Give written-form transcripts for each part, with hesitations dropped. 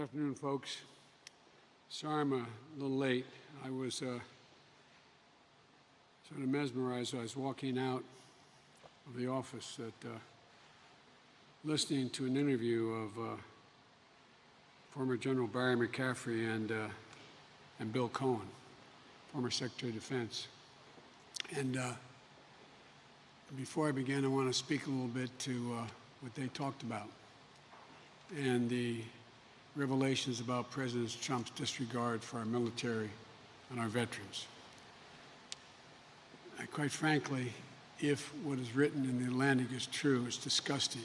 Good afternoon, folks. Sorry I'm a little late. I was sort of mesmerized. I was walking out of the office listening to an interview of former General Barry McCaffrey and Bill Cohen, former Secretary of Defense. And before I begin, I want to speak a little bit to what they talked about and the revelations about President Trump's disregard for our military and our veterans. Quite frankly, if what is written in the Atlantic is true, it's disgusting.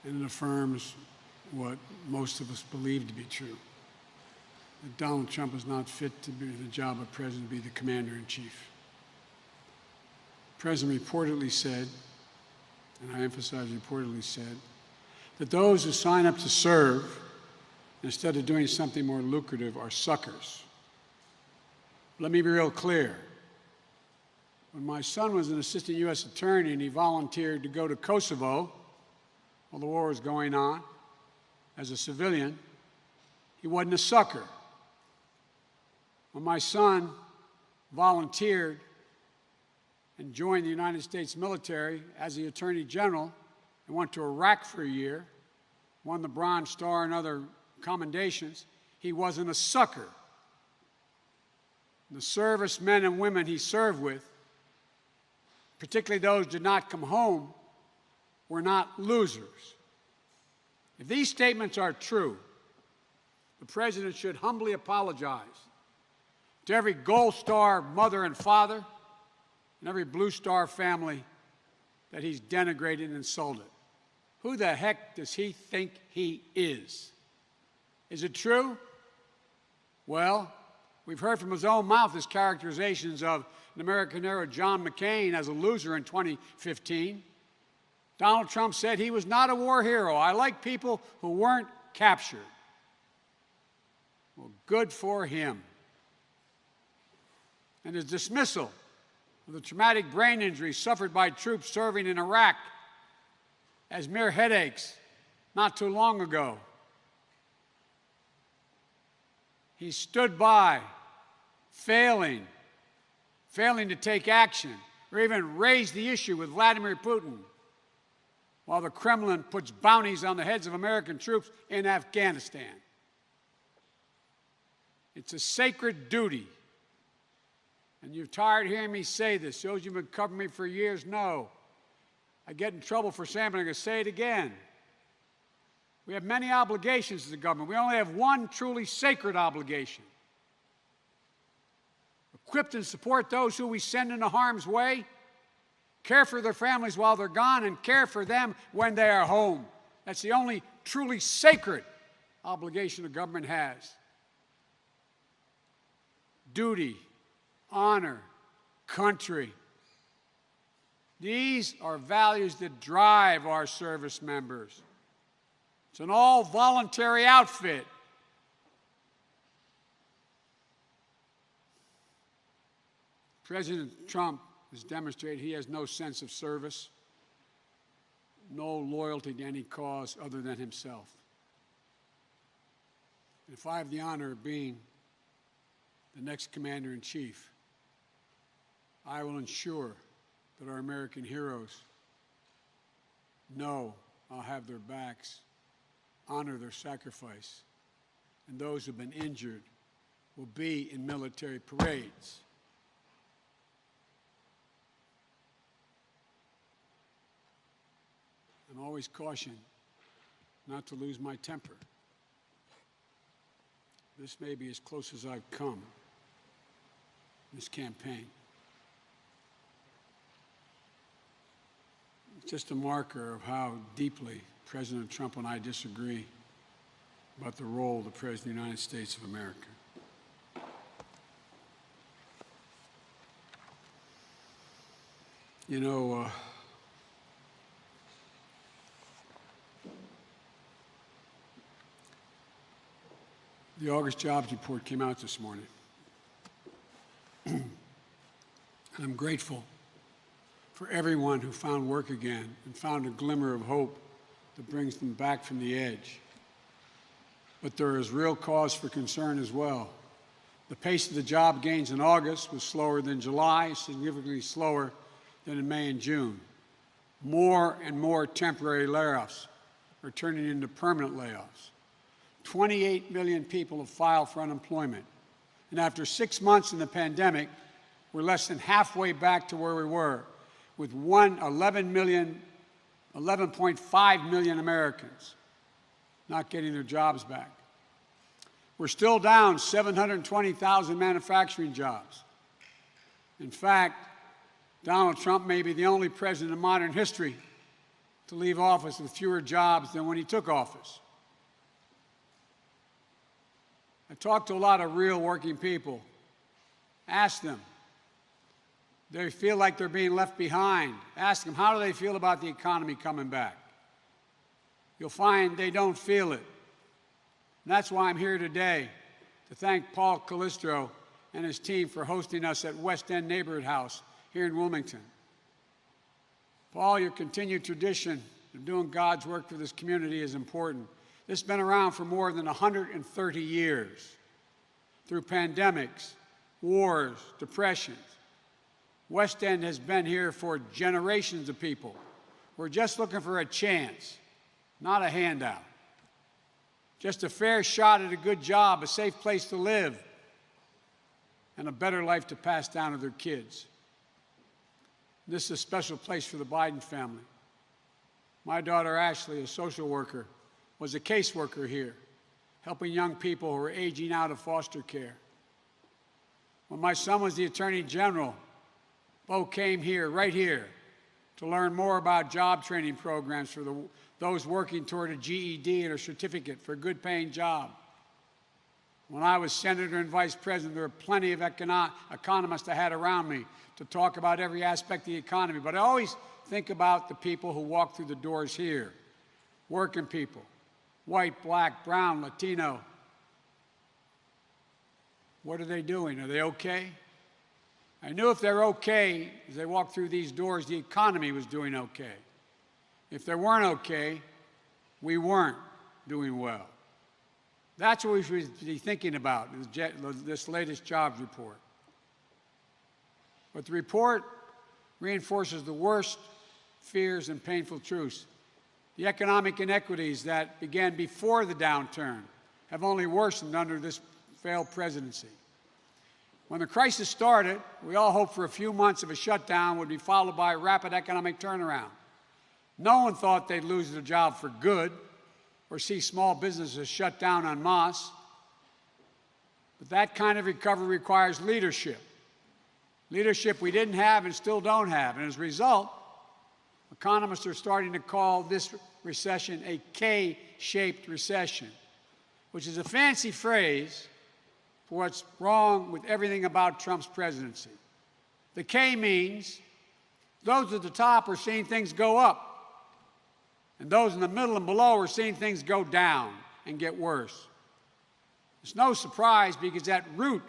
And it affirms what most of us believe to be true, that Donald Trump is not fit to be the job of president, to be the commander-in-chief. The president reportedly said, and I emphasize reportedly said, that those who sign up to serve instead of doing something more lucrative are suckers. Let me be real clear. When my son was an assistant U.S. attorney and he volunteered to go to Kosovo while the war was going on as a civilian, he wasn't a sucker. When my son volunteered and joined the United States military as the Attorney General and went to Iraq for a year, won the Bronze Star and other commendations, he wasn't a sucker. The servicemen and women he served with, particularly those who did not come home, were not losers. If these statements are true, the President should humbly apologize to every Gold Star mother and father and every Blue Star family that he's denigrated and insulted. Who the heck does he think he is? Is it true? Well, we've heard from his own mouth his characterizations of an American hero, John McCain, as a loser in 2015. Donald Trump said he was not a war hero. I like people who weren't captured. Well, good for him. And his dismissal of the traumatic brain injuries suffered by troops serving in Iraq as mere headaches not too long ago. He stood by, failing to take action or even raise the issue with Vladimir Putin, while the Kremlin puts bounties on the heads of American troops in Afghanistan. It's a sacred duty. And you're tired of hearing me say this. Those you've been covering me for years know. I get in trouble for saying, but I'm going to say it again. We have many obligations as a government. We only have one truly sacred obligation. Equip and support those who we send into harm's way, care for their families while they're gone, and care for them when they are home. That's the only truly sacred obligation a government has. Duty, honor, country. These are values that drive our service members. It's an all-voluntary outfit. President Trump has demonstrated he has no sense of service, no loyalty to any cause other than himself. And if I have the honor of being the next commander-in-chief, I will ensure that our American heroes know I'll have their backs, honor their sacrifice, and those who've been injured will be in military parades. I'm always cautioned not to lose my temper. This may be as close as I've come in this campaign. It's just a marker of how deeply President Trump and I disagree about the role of the President of the United States of America. You know, the August jobs report came out this morning. And I'm grateful for everyone who found work again and found a glimmer of hope that brings them back from the edge. but there is real cause for concern as well. The pace of the job gains in August was slower than July, significantly slower than in May and June. More and more temporary layoffs are turning into permanent layoffs. 28 million people have filed for unemployment. And after 6 months in the pandemic, we're less than halfway back to where we were, with 11.5 million Americans not getting their jobs back. We're still down 720,000 manufacturing jobs. In fact, Donald Trump may be the only president in modern history to leave office with fewer jobs than when he took office. I talked to a lot of real working people. Ask them. They feel like they're being left behind. Ask them, how do they feel about the economy coming back? You'll find they don't feel it. And that's why I'm here today, to thank Paul Calistro and his team for hosting us at West End Neighborhood House here in Wilmington. Paul, your continued tradition of doing God's work for this community is important. This has been around for more than 130 years. Through pandemics, wars, depressions. West End has been here for generations of people. We're just looking for a chance, not a handout. Just a fair shot at a good job, a safe place to live, and a better life to pass down to their kids. This is a special place for the Biden family. My daughter Ashley, a social worker, was a caseworker here, helping young people who are aging out of foster care. When my son was the Attorney General, Bo came here, right here, to learn more about job training programs for those working toward a GED and a certificate for a good-paying job. When I was senator and vice president, there were plenty of economists I had around me to talk about every aspect of the economy. But I always think about the people who walk through the doors here, working people, white, black, brown, Latino. What are they doing? Are they okay? I knew if they're okay, as they walked through these doors, the economy was doing okay. If they weren't okay, we weren't doing well. That's what we should be thinking about in this latest jobs report. But the report reinforces the worst fears and painful truths. The economic inequities that began before the downturn have only worsened under this failed presidency. When the crisis started, we all hoped for a few months of a shutdown would be followed by a rapid economic turnaround. No one thought they'd lose their job for good or see small businesses shut down en masse. But that kind of recovery requires leadership. Leadership we didn't have and still don't have. And as a result, economists are starting to call this recession a K-shaped recession, which is a fancy phrase for what's wrong with everything about Trump's presidency. The K means those at the top are seeing things go up, and those in the middle and below are seeing things go down and get worse. It's no surprise because at root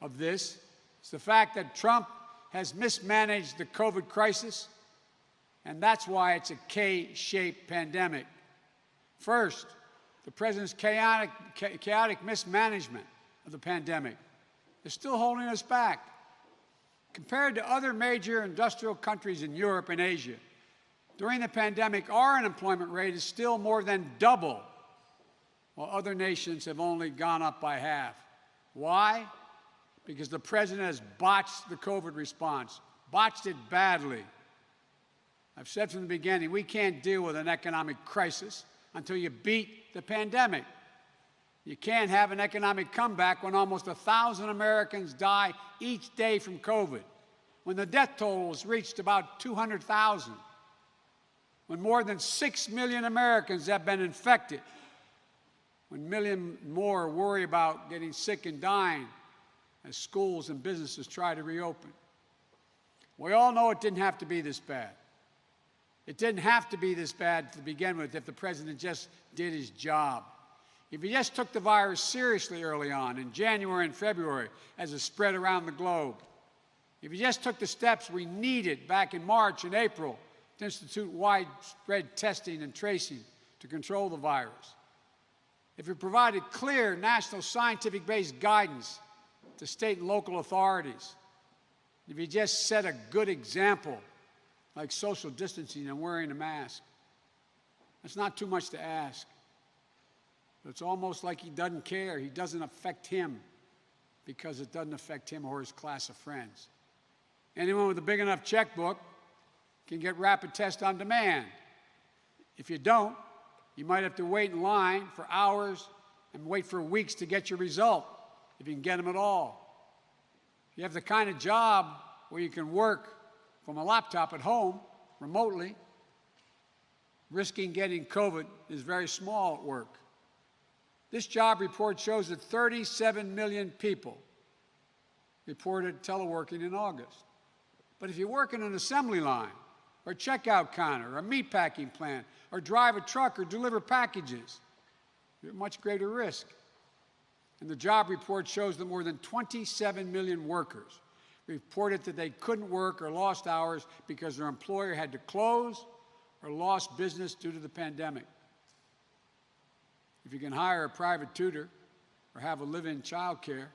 of this is the fact that Trump has mismanaged the COVID crisis, and that's why it's a K-shaped pandemic. First, the president's chaotic mismanagement of the pandemic is still holding us back. Compared to other major industrial countries in Europe and Asia, during the pandemic, our unemployment rate is still more than double, while other nations have only gone up by half. Why? Because the president has botched the COVID response, botched it badly. I've said from the beginning, we can't deal with an economic crisis until you beat the pandemic. You can't have an economic comeback when almost 1,000 Americans die each day from COVID, when the death toll has reached about 200,000, when more than 6 million Americans have been infected, when a million more worry about getting sick and dying as schools and businesses try to reopen. We all know it didn't have to be this bad. It didn't have to be this bad to begin with if the president just did his job. If he just took the virus seriously early on in January and February as it spread around the globe, if he just took the steps we needed back in March and April to institute widespread testing and tracing to control the virus, if you provided clear national scientific-based guidance to state and local authorities, if you just set a good example, like social distancing and wearing a mask, it's not too much to ask. It's almost like he doesn't care. He doesn't affect him because it doesn't affect him or his class of friends. Anyone with a big enough checkbook can get rapid tests on demand. If you don't, you might have to wait in line for hours and wait for weeks to get your result, if you can get them at all. If you have the kind of job where you can work from a laptop at home, remotely, risking getting COVID is very small at work. This job report shows that 37 million people reported teleworking in August. But if you work in an assembly line, or checkout counter, or a meatpacking plant, or drive a truck, or deliver packages, you're at much greater risk. And the job report shows that more than 27 million workers reported that they couldn't work or lost hours because their employer had to close or lost business due to the pandemic. If you can hire a private tutor or have a live-in child care,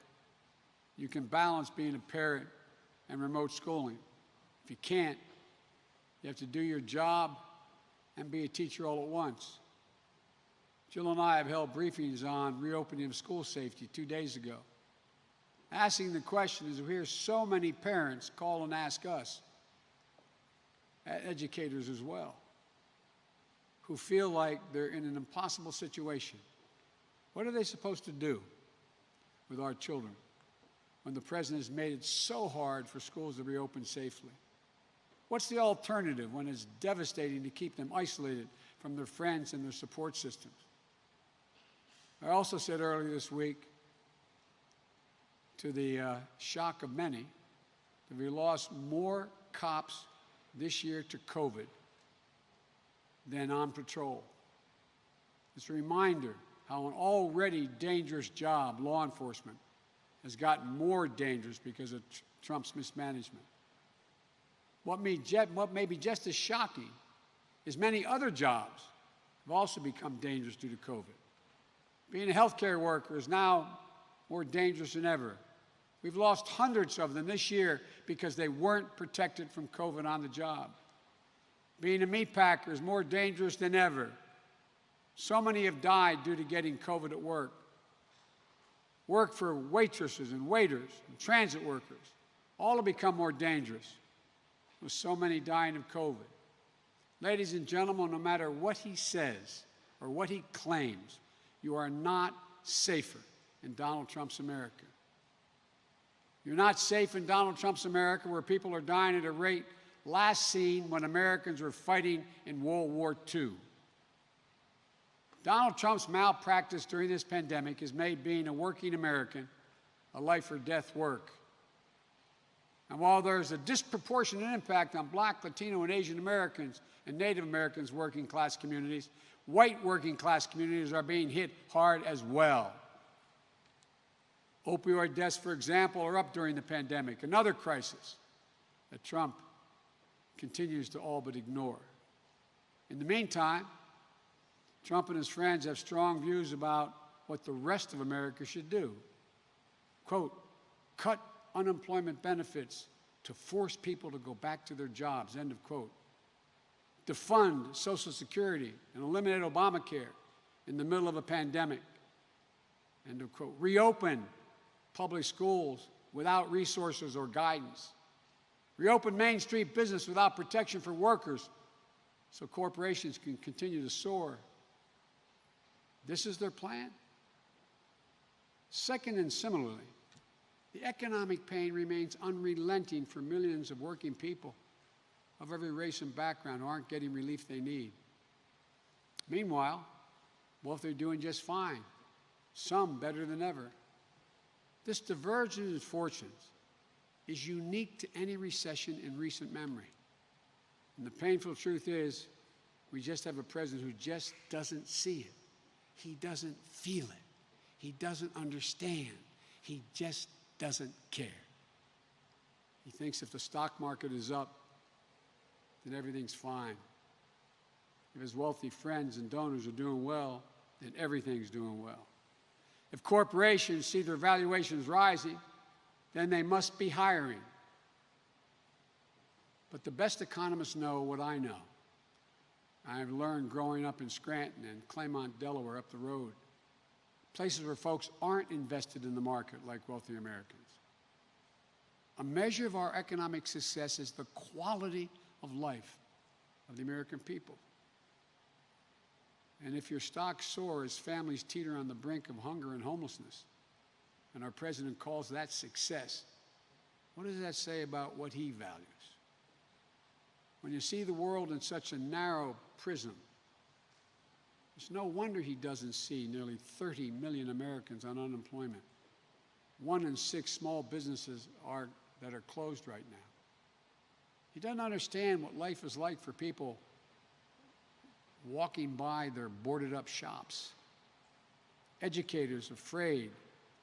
you can balance being a parent and remote schooling. If you can't, you have to do your job and be a teacher all at once. Jill and I have held briefings on reopening of school safety 2 days ago, asking the question as we hear so many parents call and ask us, educators as well, who feel like they're in an impossible situation. What are they supposed to do with our children when the president has made it so hard for schools to reopen safely? What's the alternative when it's devastating to keep them isolated from their friends and their support systems? I also said earlier this week, to the shock of many, that we lost more cops this year to COVID than on patrol. It's a reminder how an already dangerous job, law enforcement, has gotten more dangerous because of Trump's mismanagement. What may be just as shocking is many other jobs have also become dangerous due to COVID. Being a healthcare worker is now more dangerous than ever. We've lost hundreds of them this year because they weren't protected from COVID on the job. Being a meat packer is more dangerous than ever. So many have died due to getting COVID at work. Work for waitresses and waiters and transit workers all have become more dangerous, with so many dying of COVID. Ladies and gentlemen, no matter what he says or what he claims, you are not safer in Donald Trump's America. You're not safe in Donald Trump's America, where people are dying at a rate last seen when Americans were fighting in World War II. Donald Trump's malpractice during this pandemic has made being a working American a life or death work. And while there's a disproportionate impact on Black, Latino, and Asian Americans and Native Americans' working class communities, white working class communities are being hit hard as well. Opioid deaths, for example, are up during the pandemic, another crisis that Trump continues to all but ignore. In the meantime, Trump and his friends have strong views about what the rest of America should do. Quote, cut unemployment benefits to force people to go back to their jobs, end of quote. Defund Social Security and eliminate Obamacare in the middle of a pandemic, end of quote. Reopen public schools without resources or guidance. Reopen Main Street business without protection for workers so corporations can continue to soar. This is their plan? Second, and similarly, the economic pain remains unrelenting for millions of working people of every race and background who aren't getting relief they need. Meanwhile, both are doing just fine, some better than ever. This divergence in fortunes is unique to any recession in recent memory. And the painful truth is, we just have a president who just doesn't see it. He doesn't feel it. He doesn't understand. He just doesn't care. He thinks if the stock market is up, then everything's fine. If his wealthy friends and donors are doing well, then everything's doing well. If corporations see their valuations rising, then they must be hiring. But the best economists know what I know. I've learned growing up in Scranton and Claymont, Delaware, up the road, places where folks aren't invested in the market like wealthy Americans. A measure of our economic success is the quality of life of the American people. And if your stocks soar as families teeter on the brink of hunger and homelessness, and our president calls that success, what does that say about what he values? When you see the world in such a narrow prism, it's no wonder he doesn't see nearly 30 million Americans on unemployment. 1 in 6 small businesses that are closed right now. He doesn't understand what life is like for people walking by their boarded-up shops. Educators afraid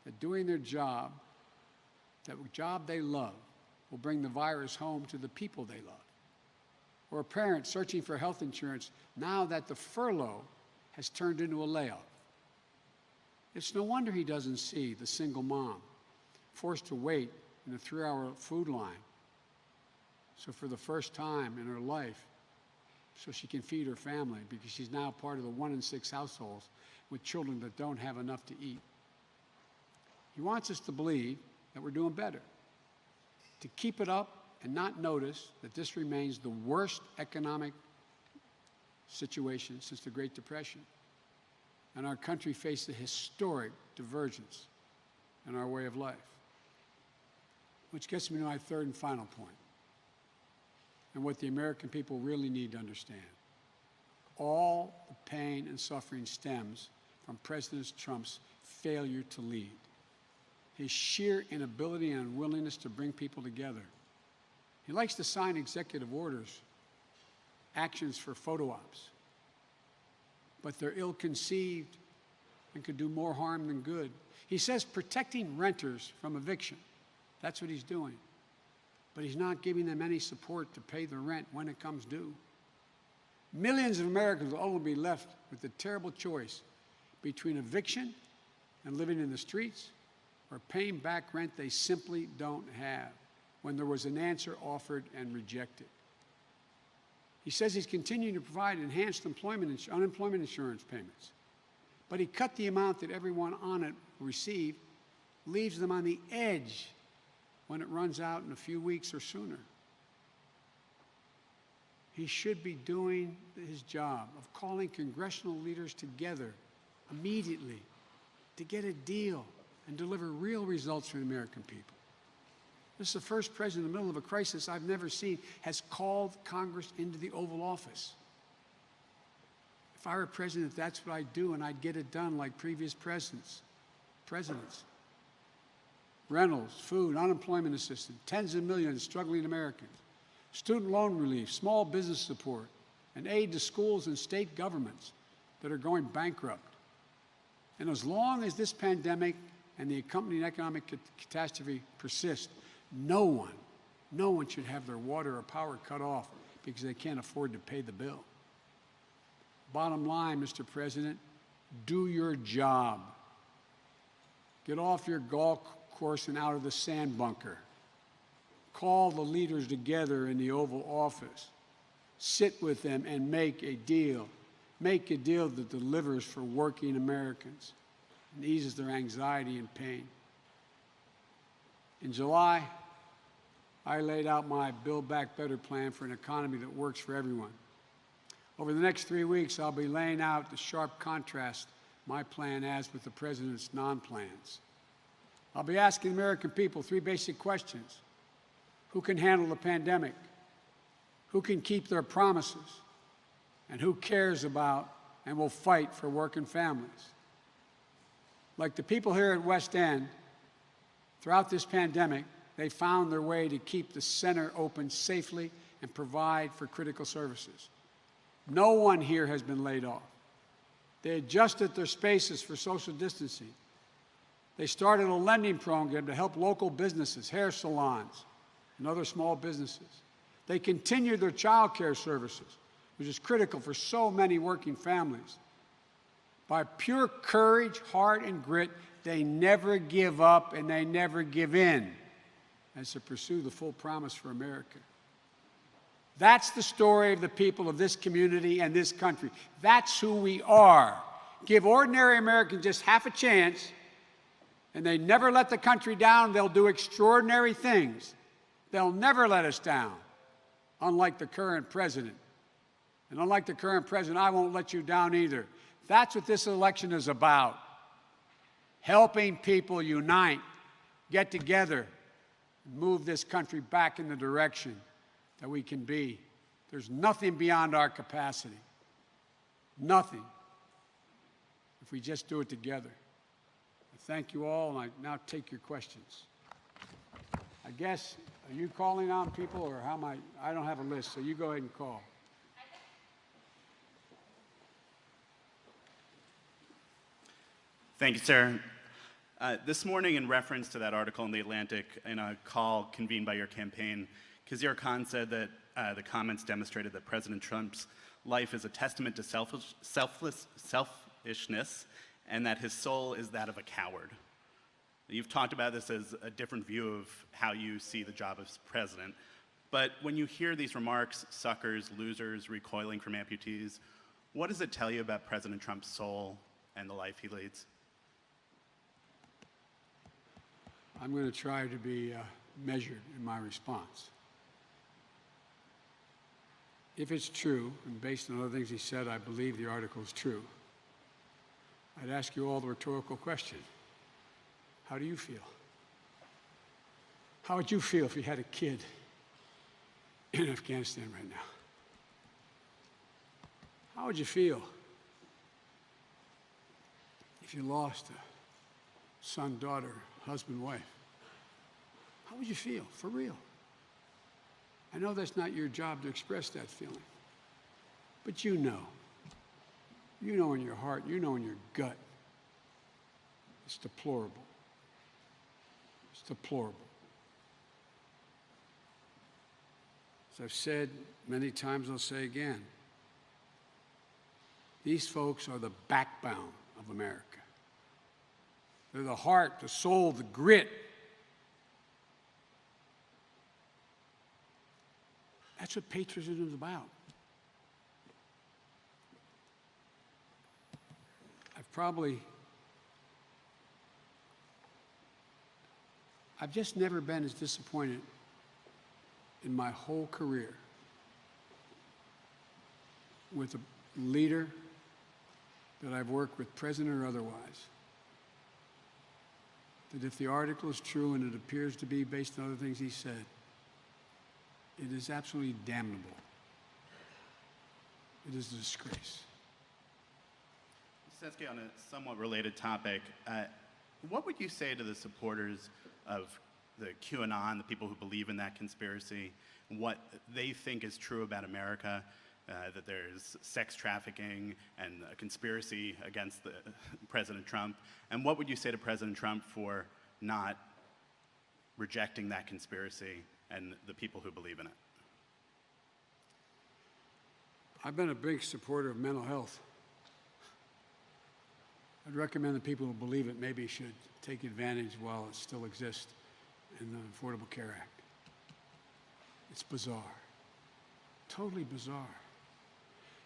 that doing their job, that job they love, will bring the virus home to the people they love. Or a parent searching for health insurance now that the furlough has turned into a layoff. It's no wonder he doesn't see the single mom forced to wait in a 3-hour food line. So for the first time in her life, so she can feed her family, because she's now part of the 1 in 6 households with children that don't have enough to eat. He wants us to believe that we're doing better, to keep it up and not notice that this remains the worst economic situation since the Great Depression. And our country faced a historic divergence in our way of life. Which gets me to my third and final point, and what the American people really need to understand. All the pain and suffering stems from President Trump's failure to lead, his sheer inability and unwillingness to bring people together. He likes to sign executive orders, actions for photo ops, but they're ill-conceived and could do more harm than good. He says protecting renters from eviction. That's what he's doing. But he's not giving them any support to pay the rent when it comes due. Millions of Americans will only be left with the terrible choice between eviction and living in the streets, or paying back rent they simply don't have, when there was an answer offered and rejected. He says he's continuing to provide enhanced unemployment insurance payments, but he cut the amount that everyone on it will receive, leaves them on the edge when it runs out in a few weeks or sooner. He should be doing his job of calling congressional leaders together immediately to get a deal and deliver real results for the American people. This is the first president in the middle of a crisis I've never seen has called Congress into the Oval Office. If I were president, that's what I'd do, and I'd get it done like previous presidents. Rentals, food, unemployment assistance, tens of millions struggling Americans, student loan relief, small business support, and aid to schools and state governments that are going bankrupt. And as long as this pandemic and the accompanying economic catastrophe persist, no one should have their water or power cut off because they can't afford to pay the bill. Bottom line, Mr. President, do your job. Get off your golf course and out of the sand bunker. Call the leaders together in the Oval Office. Sit with them and make a deal. Make a deal that delivers for working Americans and eases their anxiety and pain. In July, I laid out my Build Back Better plan for an economy that works for everyone. Over the next 3 weeks, I'll be laying out the sharp contrast my plan has with the president's non-plans. I'll be asking the American people 3 basic questions. Who can handle the pandemic? Who can keep their promises? And who cares about and will fight for working families? Like the people here at West End, throughout this pandemic, they found their way to keep the center open safely and provide for critical services. No one here has been laid off. They adjusted their spaces for social distancing. They started a lending program to help local businesses, hair salons, and other small businesses. They continued their child care services, which is critical for so many working families. By pure courage, heart, and grit, they never give up and they never give in as they pursue the full promise for America. That's the story of the people of this community and this country. That's who we are. Give ordinary Americans just half a chance, and they never let the country down. They'll do extraordinary things. They'll never let us down, unlike the current president. And unlike the current president, I won't let you down either. That's what this election is about. Helping people unite, get together, move this country back in the direction that we can be. There's nothing beyond our capacity. Nothing. If we just do it together. I thank you all, and I now take your questions. I guess, are you calling on people, or how am I don't have a list, so you go ahead and call. Thank you, sir. This morning, in reference to that article in The Atlantic, in a call convened by your campaign, Khizr Khan said that the comments demonstrated that President Trump's life is a testament to selfishness, and that his soul is that of a coward. You've talked about this as a different view of how you see the job as president, but when you hear these remarks, suckers, losers, recoiling from amputees, what does it tell you about President Trump's soul and the life he leads? I'm going to try to be measured in my response. If it's true, and based on other things he said, I believe the article is true, I'd ask you all the rhetorical question. How do you feel? How would you feel if you had a kid in Afghanistan right now? How would you feel if you lost a son, daughter, husband, wife? How would you feel, for real? I know that's not your job to express that feeling, but you know. You know in your heart, you know in your gut. It's deplorable. It's deplorable. As I've said many times, I'll say again, these folks are the backbone of America. They're the heart, the soul, the grit. That's what patriotism is about. I've just never been as disappointed in my whole career with a leader that I've worked with, president or otherwise, that if the article is true, and it appears to be based on other things he said, it is absolutely damnable. It is a disgrace. Sesky, on a somewhat related topic, what would you say to the supporters of the QAnon, the people who believe in that conspiracy, what they think is true about America, that there's sex trafficking and a conspiracy against President Trump, and what would you say to President Trump for not rejecting that conspiracy and the people who believe in it? I've been a big supporter of mental health. I'd recommend that people who believe it maybe should take advantage while it still exists in the Affordable Care Act. It's bizarre, totally bizarre.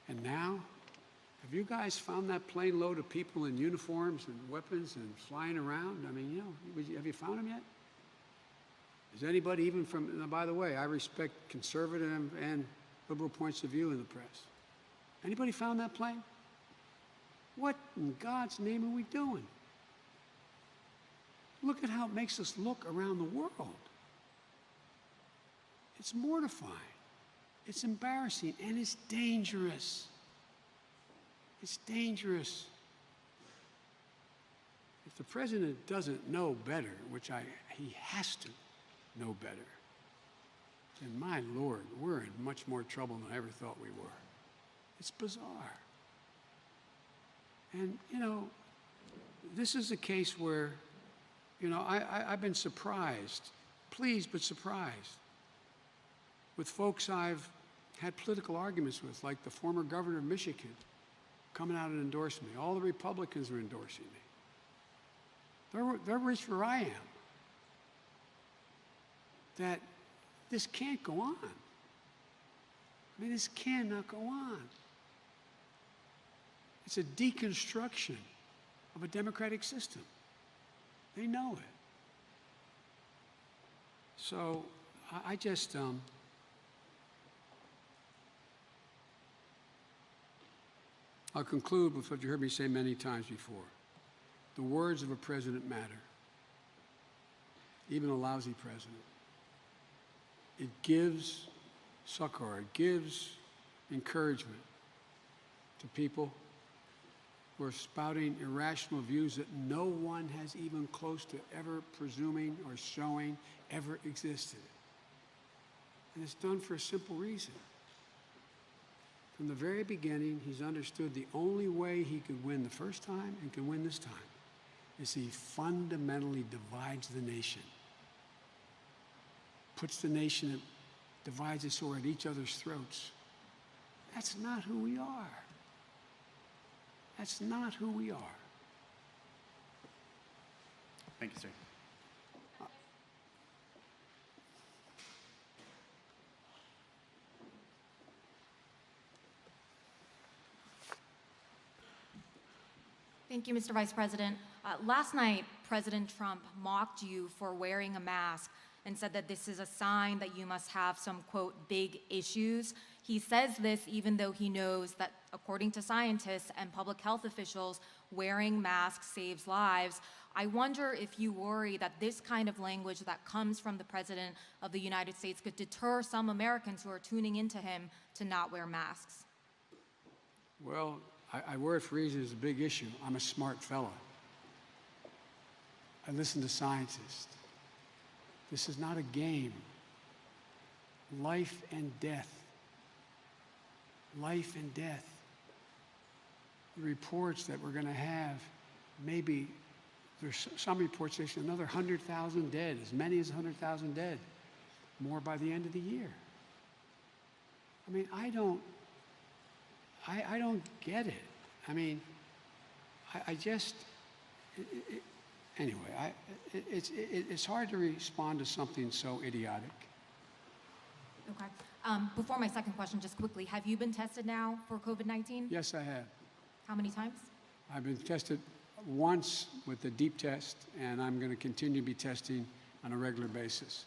And now, have you guys found that plane load of people in uniforms and weapons and flying around? I mean, you know, have you found them yet? Is anybody even from, and by the way, I respect conservative and liberal points of view in the press. Anybody found that plane? What in God's name are we doing? Look at how it makes us look around the world. It's mortifying. It's embarrassing, and it's dangerous. It's dangerous. If the president doesn't know better, which he has to know better, then my Lord, we're in much more trouble than I ever thought we were. It's bizarre. And, you know, this is a case where, you know, I've been surprised, pleased but surprised, with folks I've had political arguments with, like the former governor of Michigan, coming out and endorsing me. All the Republicans are endorsing me. They're reached where I am. That this can't go on. I mean, this cannot go on. It's a deconstruction of a democratic system. They know it. So I just, I'll conclude with what you heard me say many times before. The words of a president matter, even a lousy president. It gives succor, it gives encouragement to people who are spouting irrational views that no one has even close to ever presuming or showing ever existed. And it's done for a simple reason. From the very beginning, he's understood the only way he could win the first time and can win this time is he fundamentally divides the nation. Puts the nation, divides us so we're at each other's throats. That's not who we are. That's not who we are. Thank you, sir. Thank you, Mr. Vice President. Last night, President Trump mocked you for wearing a mask and said that this is a sign that you must have some, quote, big issues. He says this even though he knows that, according to scientists and public health officials, wearing masks saves lives. I wonder if you worry that this kind of language that comes from the President of the United States could deter some Americans who are tuning into him to not wear masks. Well, I wear it for reasons it's a big issue. I'm a smart fella. I listen to scientists. This is not a game. Life and death. Life and death. The reports that we're going to have, maybe, there's some reports say another 100,000 dead, as many as 100,000 dead, more by the end of the year. I mean, I don't get it. I mean, I just, anyway, it's hard to respond to something so idiotic. Okay. Before my second question, just quickly, have you been tested now for COVID-19? Yes, I have. How many times? I've been tested once with the deep test, and I'm going to continue to be testing on a regular basis.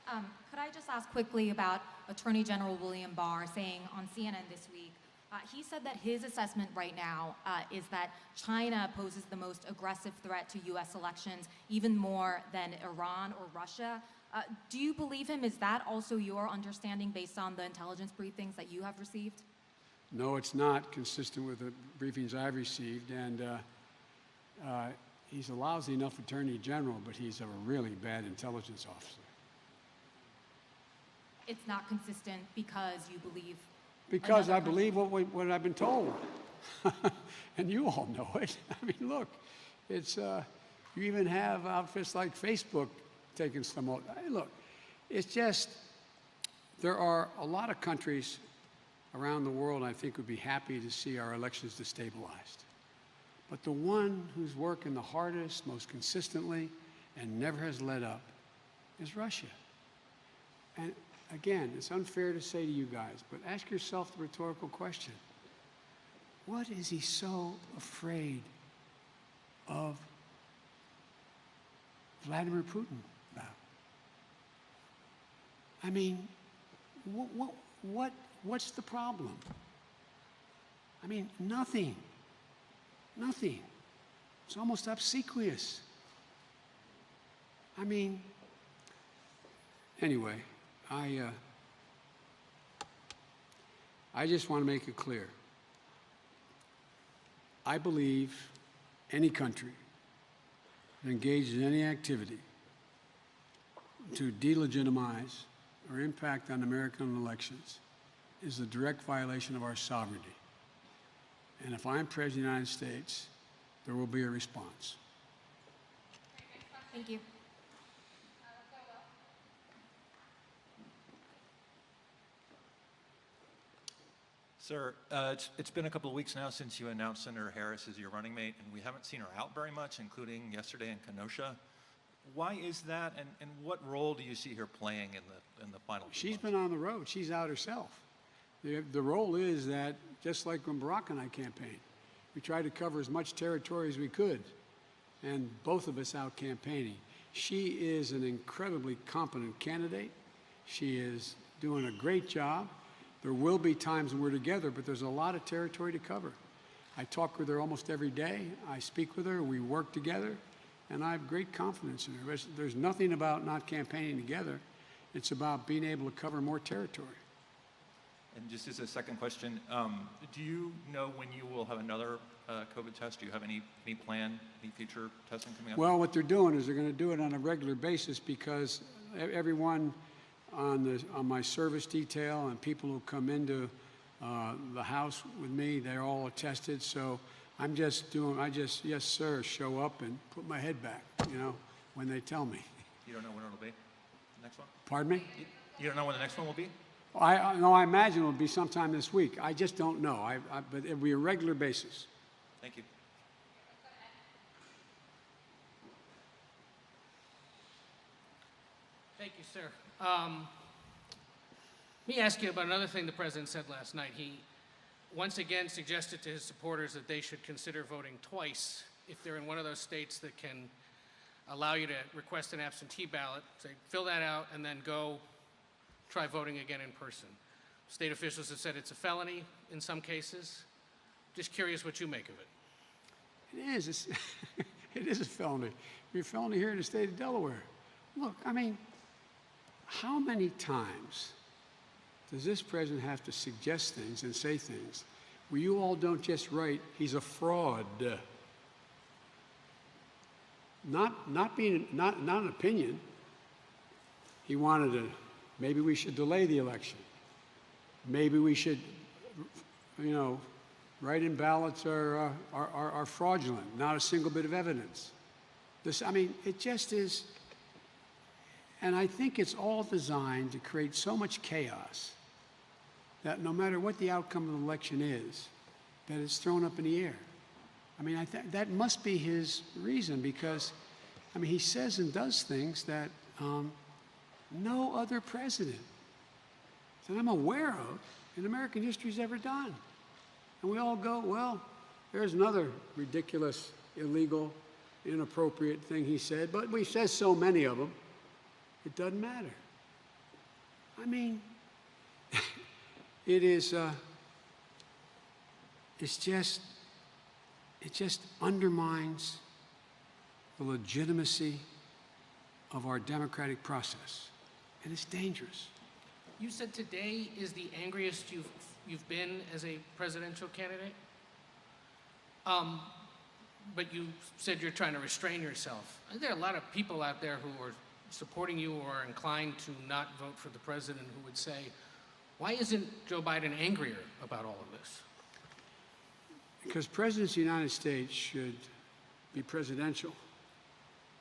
Could I just ask quickly about Attorney General William Barr saying on CNN this week, he said that his assessment right now is that China poses the most aggressive threat to U.S. elections, even more than Iran or Russia. Do you believe him? Is that also your understanding based on the intelligence briefings that you have received? No, it's not consistent with the briefings I've received, and he's a lousy enough attorney general, but he's a really bad intelligence officer. It's not consistent because you believe. Because I believe what I've been told, and you all know it. I mean, look, it's you even have outfits like Facebook taking some. Look, it's just there are a lot of countries around the world I think would be happy to see our elections destabilized. But the one who's working the hardest, most consistently, and never has let up is Russia. And again, it's unfair to say to you guys, but ask yourself the rhetorical question. What is he so afraid of Vladimir Putin about? I mean, what's the problem? I mean, nothing. Nothing. It's almost obsequious. I mean, anyway, I just want to make it clear. I believe any country that engages in any activity to delegitimize or impact on American elections is a direct violation of our sovereignty. And if I'm President of the United States, there will be a response. Thank you. Sir, it's been a couple of weeks now since you announced Senator Harris as your running mate, and we haven't seen her out very much, including yesterday in Kenosha. Why is that, and what role do you see her playing in the final 2 She's months? been on the road. She's out herself. The role is that, just like when Barack and I campaigned, we tried to cover as much territory as we could, and both of us out campaigning. She is an incredibly competent candidate. She is doing a great job. There will be times when we're together, but there's a lot of territory to cover. I talk with her almost every day. I speak with her. We work together, and I have great confidence in her. There's nothing about not campaigning together. It's about being able to cover more territory. And just as a second question, do you know when you will have another COVID test? Do you have any plan, any future testing coming up? Well, what they're doing is they're going to do it on a regular basis because everyone on my service detail and people who come into the house with me, they're all tested. So I just, yes, sir, show up and put my head back, when they tell me. You don't know when it'll be? The next one? Pardon me? You don't know when the next one will be? I imagine it'll be sometime this week. I just don't know. But it'll be a regular basis. Thank you. Thank you, sir. Let me ask you about another thing the president said last night. He once again suggested to his supporters that they should consider voting twice if they're in one of those states that can allow you to request an absentee ballot. Say, fill that out and then go try voting again in person. State officials have said it's a felony in some cases. Just curious what you make of it. It is. It is a felony. It's a felony here in the state of Delaware. Look, I mean, how many times does this president have to suggest things and say things where you all don't just write, he's a fraud? Not an opinion. He wanted to, maybe we should delay the election. Maybe we should, write-in ballots are fraudulent, not a single bit of evidence. It just is, and I think it's all designed to create so much chaos that no matter what the outcome of the election is, that it's thrown up in the air. I think that must be his reason because, he says and does things that no other president that I'm aware of in American history has ever done. And we all go, well, there's another ridiculous, illegal, inappropriate thing he said, but he says so many of them, it doesn't matter. It is, it just undermines the legitimacy of our democratic process, and it's dangerous. You said today is the angriest you've been as a presidential candidate? But you said you're trying to restrain yourself. There are a lot of people out there who are supporting you or are inclined to not vote for the president who would say, why isn't Joe Biden angrier about all of this? Because presidents of the United States should be presidential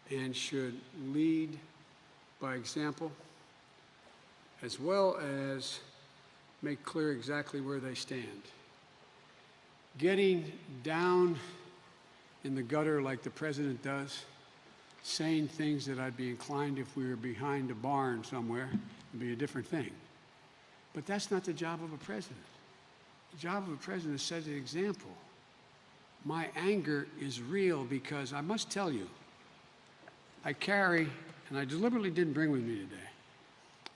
and should lead by example, as well as make clear exactly where they stand. Getting down in the gutter like the president does, saying things that I'd be inclined if we were behind a barn somewhere, would be a different thing. But that's not the job of a president. The job of a president is to set an example. My anger is real because I must tell you, I carry, and I deliberately didn't bring with me today,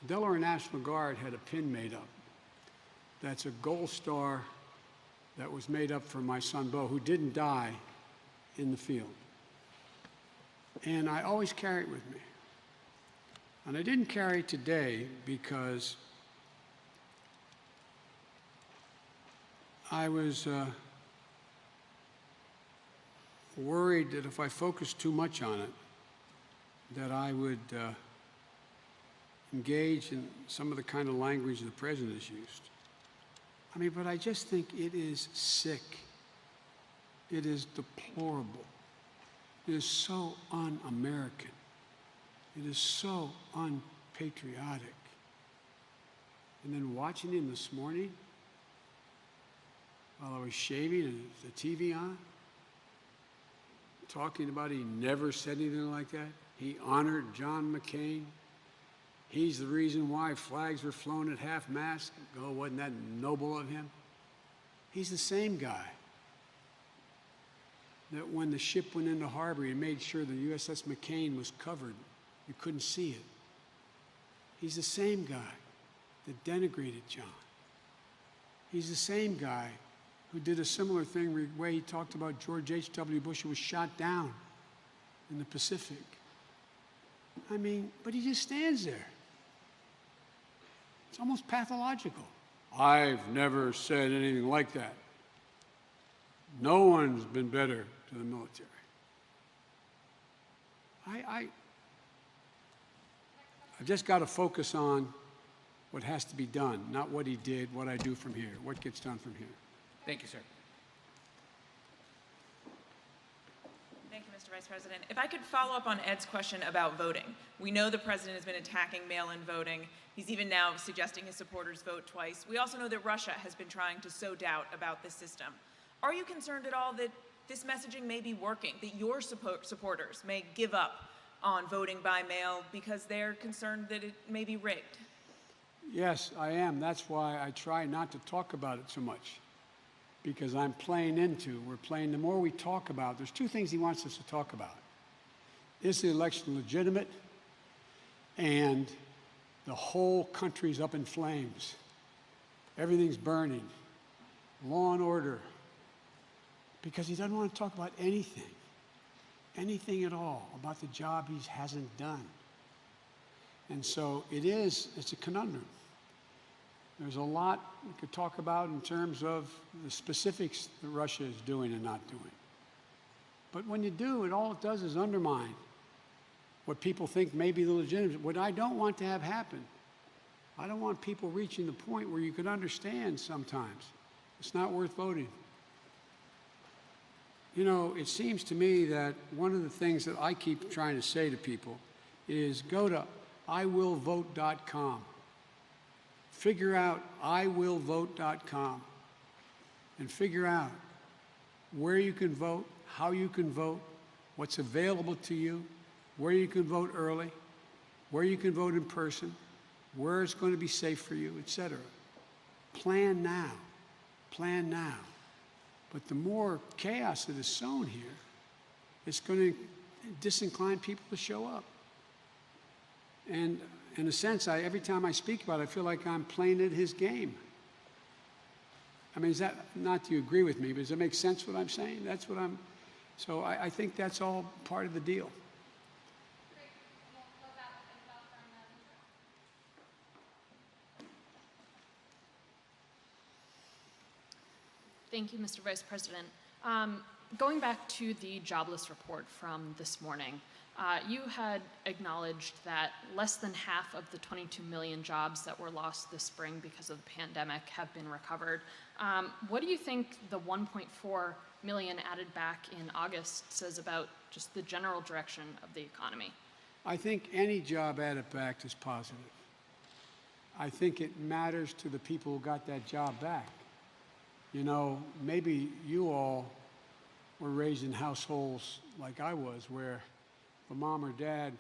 Delaware National Guard had a pin made up. That's a gold star that was made up for my son, Bo, who didn't die in the field. And I always carry it with me. And I didn't carry it today because I was worried that if I focused too much on it, that I would engage in some of the kind of language the president has used. But I just think it is sick. It is deplorable. It is so un-American. It is so unpatriotic. And then watching him this morning, while I was shaving and the TV on, talking about he never said anything like that. He honored John McCain. He's the reason why flags were flown at half-mast. Oh, wasn't that noble of him? He's the same guy that when the ship went into harbor, he made sure the USS McCain was covered. You couldn't see it. He's the same guy that denigrated John. He's the same guy who did a similar thing the way he talked about George H.W. Bush, who was shot down in the Pacific. I mean, but he just stands there. It's almost pathological. I've never said anything like that. No one's been better to the military. I've just got to focus on what has to be done, not what he did, what I do from here, what gets done from here. Thank you, sir. Thank you, Mr. Vice President. If I could follow up on Ed's question about voting. We know the president has been attacking mail-in voting. He's even now suggesting his supporters vote twice. We also know that Russia has been trying to sow doubt about this system. Are you concerned at all that this messaging may be working, that your supporters may give up on voting by mail because they're concerned that it may be rigged? Yes, I am. That's why I try not to talk about it so much, because we're playing, the more we talk about, there's two things he wants us to talk about. Is the election legitimate? And the whole country's up in flames. Everything's burning. Law and order. Because he doesn't want to talk about anything at all about the job he hasn't done. And so it's a conundrum. There's a lot we could talk about in terms of the specifics that Russia is doing and not doing. But when you do, all it does is undermine what people think may be the legitimate. What I don't want to have happen, I don't want people reaching the point where you could understand sometimes it's not worth voting. You know, it seems to me that one of the things that I keep trying to say to people is go to iwillvote.com. Figure out iwillvote.com and figure out where you can vote, how you can vote, what's available to you, where you can vote early, where you can vote in person, where it's going to be safe for you, etc. Plan now. Plan now. But the more chaos that is sown here, it's going to disincline people to show up. And in a sense, every time I speak about it, I feel like I'm playing at his game. I mean, is that, not do you agree with me, but does it make sense what I'm saying? That's what so I think that's all part of the deal. Thank you, Mr. Vice President. Going back to the jobless report from this morning, you had acknowledged that less than half of the 22 million jobs that were lost this spring because of the pandemic have been recovered. What do you think the 1.4 million added back in August says about just the general direction of the economy? I think any job added back is positive. I think it matters to the people who got that job back. You know, maybe you all were raised in households like I was, where the mom or dad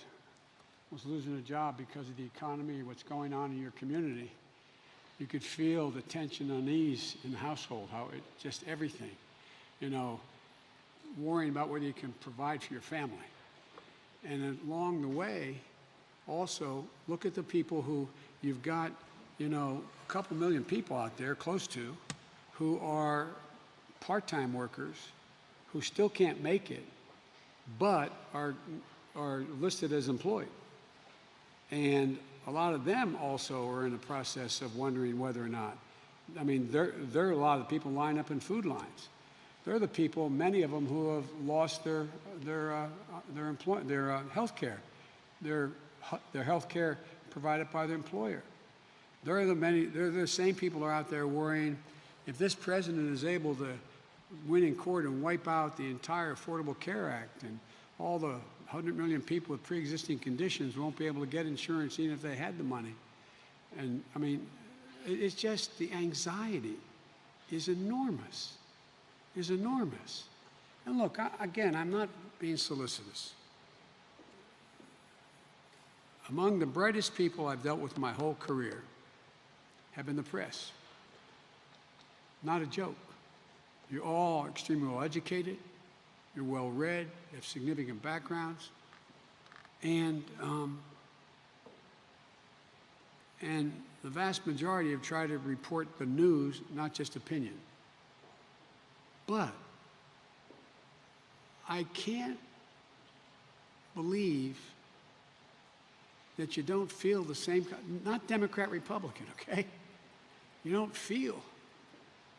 was losing a job because of the economy or what's going on in your community. You could feel the tension, unease in the household, just everything, you know, worrying about whether you can provide for your family. And along the way, also, look at the people who you've got, you know, a couple million people out there, close to, who are part-time workers who still can't make it, but are listed as employed. And a lot of them also are in the process of wondering whether or not, I mean, there are a lot of people lined up in food lines. They're the people, many of them, who have lost their health care, their health care provided by their employer. They're the same people who are out there worrying, if this president is able to win in court and wipe out the entire Affordable Care Act and all the 100 million people with pre-existing conditions won't be able to get insurance even if they had the money. And I mean, it's just the anxiety is enormous, is enormous. And look, again, I'm not being solicitous. Among the brightest people I've dealt with my whole career have been the press. Not a joke. You're all extremely well educated, you're well read, you have significant backgrounds, and the vast majority have tried to report the news, not just opinion. But I can't believe that you don't feel the same, not Democrat, Republican, okay? You don't feel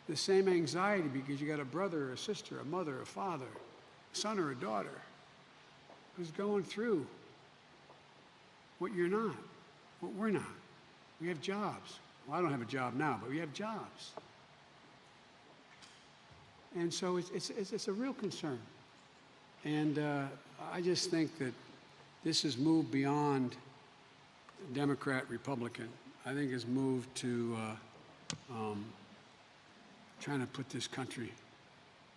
the same anxiety because you got a brother or a sister, a mother, a father, a son or a daughter who's going through what you're not, what we're not. We have jobs. Well, I don't have a job now, but we have jobs. And so it's a real concern. And I just think that this has moved beyond Democrat, Republican. I think it's moved to trying to put this country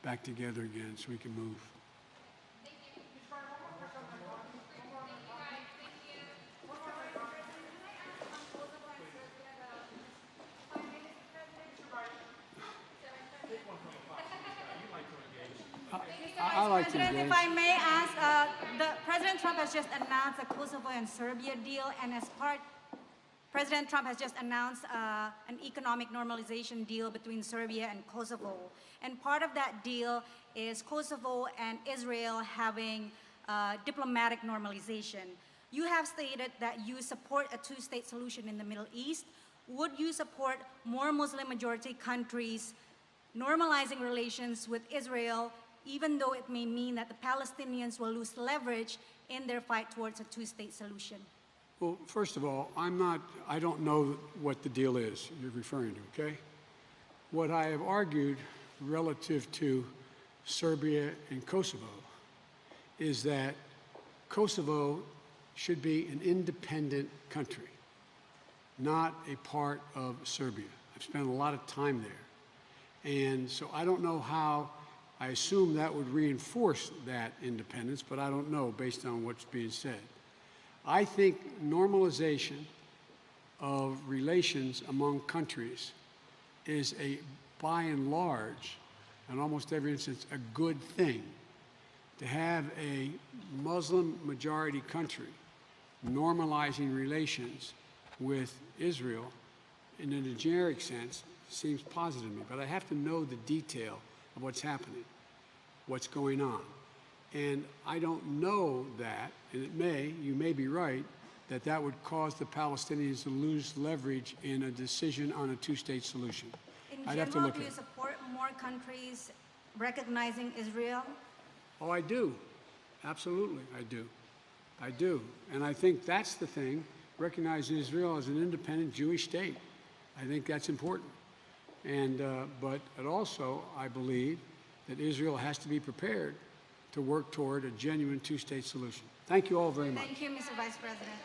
back together again so we can move. I like to President, engage. if I may ask, President Trump has just announced the Kosovo and Serbia deal, and as part, President Trump has just announced an economic normalization deal between Serbia and Kosovo. And part of that deal is Kosovo and Israel having diplomatic normalization. You have stated that you support a two-state solution in the Middle East. Would you support more Muslim-majority countries normalizing relations with Israel, even though it may mean that the Palestinians will lose leverage in their fight towards a two-state solution? Well, first of all, I don't know what the deal is you're referring to, okay? What I have argued relative to Serbia and Kosovo is that Kosovo should be an independent country, not a part of Serbia. I've spent a lot of time there. And so I don't know how, I assume that would reinforce that independence, but I don't know based on what's being said. I think normalization of relations among countries is by and large, in almost every instance, a good thing. To have a Muslim majority country normalizing relations with Israel in a generic sense seems positive to me, but I have to know the detail of what's happening, what's going on. And I don't know that, and you may be right, that would cause the Palestinians to lose leverage in a decision on a two-state solution. I'd have to look do at you it. support more countries recognizing Israel? Oh, I do. Absolutely, I do. I do. And I think that's the thing, recognizing Israel as an independent Jewish state. I think that's important. And, but it also, I believe, that Israel has to be prepared to work toward a genuine two-state solution. Thank you all very much. Thank you, Mr. Vice President.